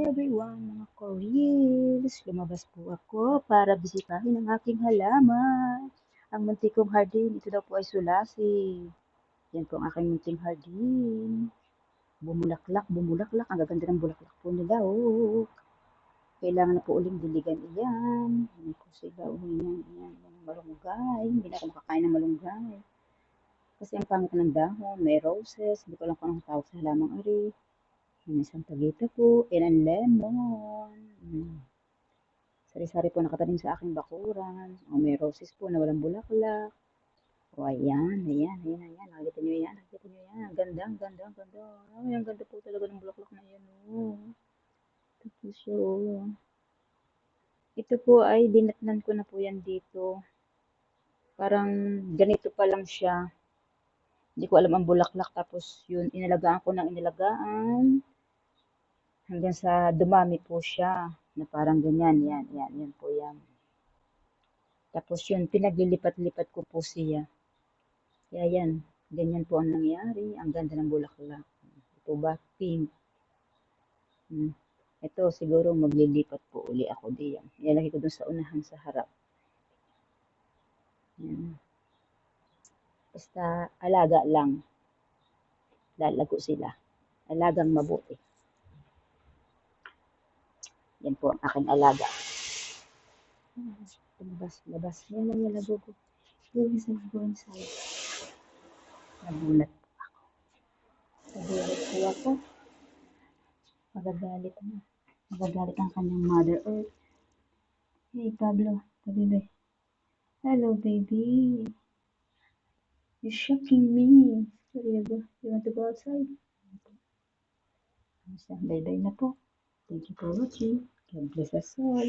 everyone, mga Koreans! Lumabas po ako para bisitahin ang aking halaman. Ang muntik kong hardin, ito daw po ay sulasi. Yan po ang aking munting hardin. Bumulaklak, bumulaklak. Ang gaganda ng bulaklak po nila, oh. Kailangan na po uling diligan iyan. Yan po sila, oh, yan. Malunggay. Hindi na ako makakain ng malunggay. Kasi ang pangit ng dahon, may roses. Hindi ko alam kung anong tawag sa halamang ari. May sampagita po, and lemon. Sari-sari po nakatanim sa aking bakuran. O, may roses po na walang bulaklak. O, ayan. Nakikita nyo yan. Ang ganda. Ay, ang ganda po talaga ng bulaklak na yan. Oh. Tapos yun. Ito po ay dinatnan ko na po yan dito. Parang ganito pa lang siya. Hindi ko alam ang bulaklak. Tapos yun, inalagaan ko ng inalagaan. Hanggang sa dumami po siya. Na parang ganyan. Yan po yan. Tapos yun, pinaglilipat-lipat ko po siya. Kaya yan, ganyan po ang nangyari. Ang ganda ng bulaklak. Ito ba? Pink. Ito, siguro maglilipat po uli ako diyan. Ilalagay ko dun sa unahan sa harap. Yan. Basta alaga lang. Lalago sila. Alagang mabuti. Yan po ang aking alaga. Labas. Yan lang yung lago ko. Go inside. Nagulat po ako. Magagalit ang kanyang Mother Earth. Hey, Pablo. Pablo. Hello, baby. You're shocking me. Where you go? You want to go outside? Bye-bye na po. Thank you for watching. God bless us all.